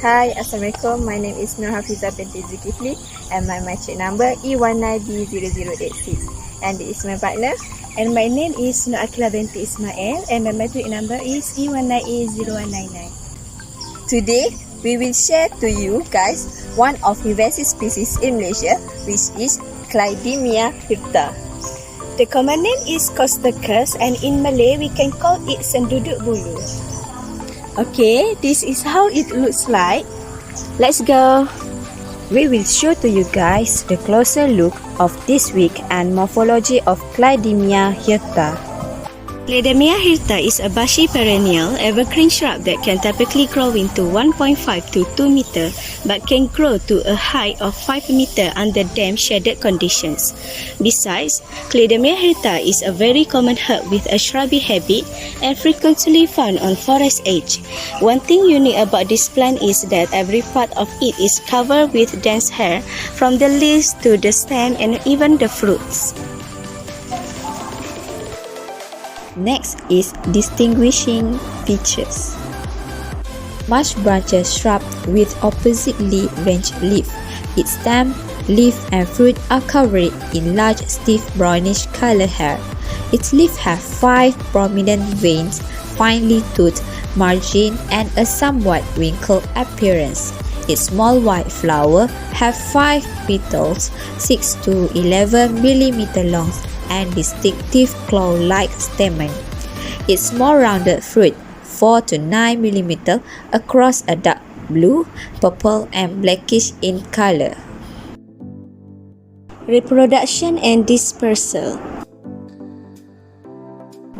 Hi, Assalamualaikum. My name is HAFIZA binti ZULKEFLEE and my matric number E19B0086. And this is my partner. And my name is AKILAH binti ISMAIL and my matric number is E19A0199. Today, we will share to you guys one of invasive species in Malaysia, which is Clidemia Hirta. The common name is Costicus and in Malay we can call it senduduk bulu. Okay, this is how it looks like. Let's go. We will show to you guys the closer look of this week and morphology of Clidemia Hirta. Clidemia Hirta is a bushy perennial evergreen shrub that can typically grow into 1.5 to 2 meter but can grow to a height of 5 meter under damp shaded conditions. Besides, Clidemia Hirta is a very common herb with a shrubby habit and frequently found on forest edge. One thing unique about this plant is that every part of it is covered with dense hair from the leaves to the stem and even the fruits. Next is distinguishing features. Much branched shrub with oppositely ranged leaf. Its stem, leaf and fruit are covered in large stiff brownish color hair. Its leaf have 5 prominent veins, finely toothed margin and a somewhat wrinkled appearance. Its small white flower have 5 petals, 6 to 11 mm long and distinctive claw-like stamen. Its small rounded fruit, 4 to 9 mm across a dark blue, purple and blackish in color. Reproduction and dispersal.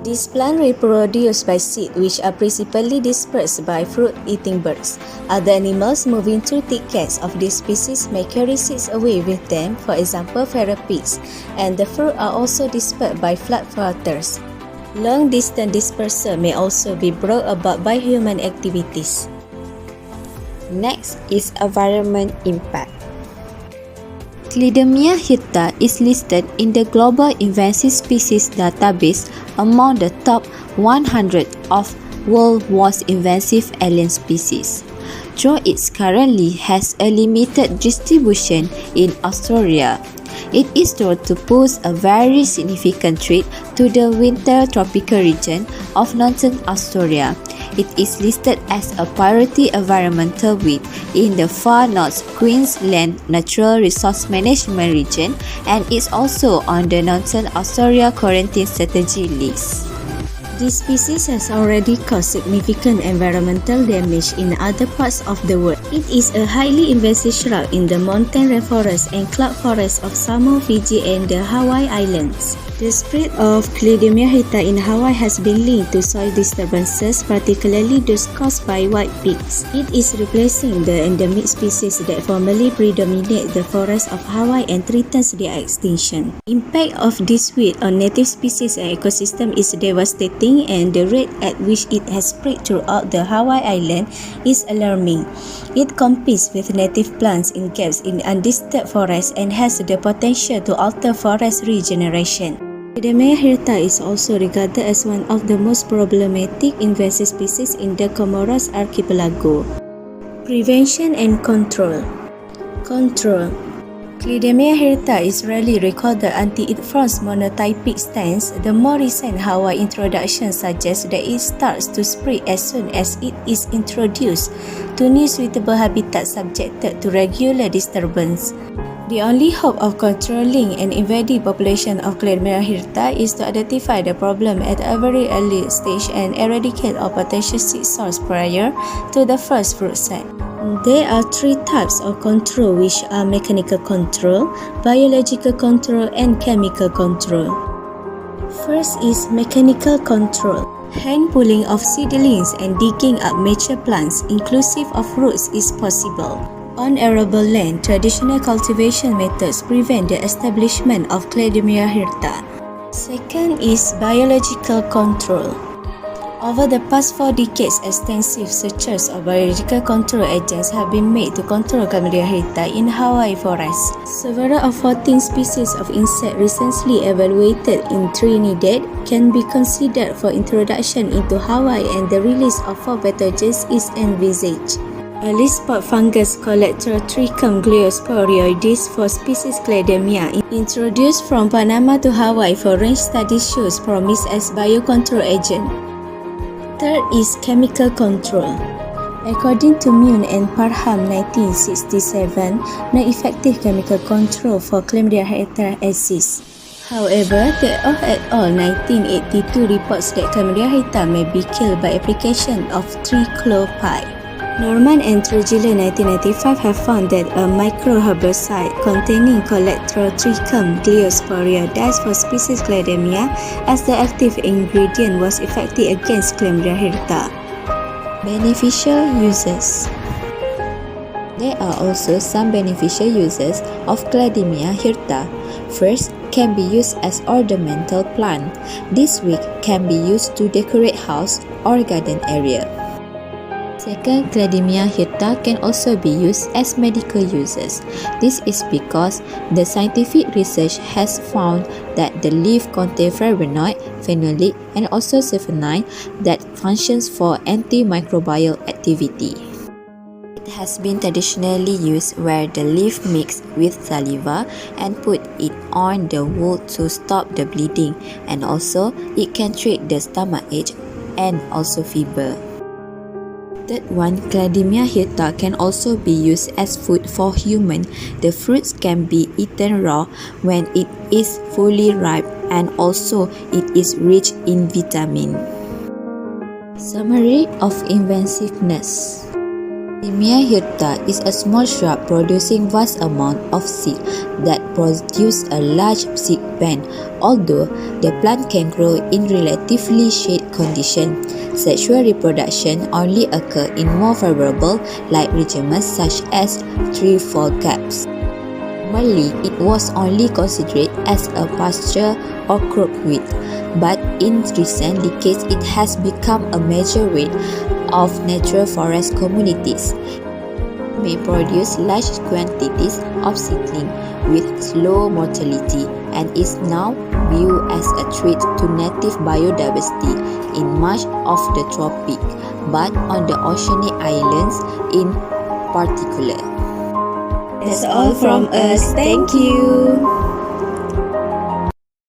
This plant reproduces by seed, which are principally dispersed by fruit-eating birds. Other animals moving through thick cats of this species may carry seeds away with them, for example feral pigs, and the fruit are also dispersed by floodwaters. Long-distance dispersal may also be brought about by human activities. Next is environment impact. Clidemia Hirta is listed in the Global Invasive Species Database among the top 100 of world's most invasive alien species. Though it currently has a limited distribution in Australia, it is thought to pose a very significant threat to the winter tropical region of northern Australia. It is listed as a priority environmental weed in the Far North Queensland Natural Resource Management Region and is also on the Northern Australia Quarantine Strategy list. This species has already caused significant environmental damage in other parts of the world. It is a highly invasive shrub in the mountain rainforest and cloud forests of Samoa, Fiji and the Hawaii Islands. The spread of Clidemia Hirta in Hawaii has been linked to soil disturbances, particularly those caused by white pigs. It is replacing the endemic species that formerly predominate the forests of Hawaii and threatens their extinction. Impact of this weed on native species and ecosystem is devastating, and the rate at which it has spread throughout the Hawaii Island is alarming. It competes with native plants in gaps in undisturbed forests and has the potential to alter forest regeneration. Clidemia Hirta is also regarded as one of the most problematic invasive species in the Comoros archipelago. Prevention and control. Clidemia Hirta is rarely recorded until it forms monotypic stands. The more recent Hawaii introduction suggests that it starts to spread as soon as it is introduced to new suitable habitats subjected to regular disturbance. The only hope of controlling an invading population of Clidemia Hirta is to identify the problem at a very early stage and eradicate all potential seed source prior to the first fruit set. There are 3 types of control, which are mechanical control, biological control and chemical control. First is mechanical control. Hand pulling of seedlings and digging up mature plants inclusive of roots is possible. On arable land, traditional cultivation methods prevent the establishment of Clidemia Hirta. Second is biological control. Over the past 4 decades, extensive searches of biological control agents have been made to control Clidemia Hirta in Hawaii forests. Several of 14 species of insect recently evaluated in Trinidad can be considered for introduction into Hawaii, and the release of 4 pathogens is envisaged. Early spot fungus Colectotrichum gliosporioides for species Clidemia introduced from Panama to Hawaii for range studies shows promise as biocontrol agent. Third is chemical control. According to Mune and Parham 1967, no effective chemical control for Clidemia Hirta exists. However, Teoh et al. 1982 reports that Clidemia Hirta may be killed by application of triclopyr. Norman and Trujillo 1995 have found that a microherbicide containing Colectotrichum gliosporioides for species Clidemia as the active ingredient was effective against Clidemia Hirta. Beneficial uses. There are also some beneficial uses of Clidemia Hirta. First, can be used as ornamental plant. This weed can be used to decorate house or garden area. Second, Clidemia Hirta can also be used as medical uses. This is because the scientific research has found that the leaf contains flavonoid, phenolic, and also saponin that functions for antimicrobial activity. It has been traditionally used where the leaf mixed with saliva and put it on the wound to stop the bleeding, and also it can treat the stomachache and also fever. Third one, Clidemia Hirta can also be used as food for human. The fruits can be eaten raw when it is fully ripe, and also it is rich in vitamin. Summary of invasiveness. Clidemia Hirta is a small shrub producing vast amount of seed that produce a large seed band. Although the plant can grow in relatively shade conditions, sexual reproduction only occurs in more favorable light regimes such as tree-fall gaps. Normally, it was only considered as a pasture or crop weed, but in recent decades it has become a major weed of natural forest communities. It may produce large quantities of seedling with slow mortality and is now viewed as a threat to native biodiversity in much of the tropic, but on the oceanic islands in particular. That's all from us. Thank you.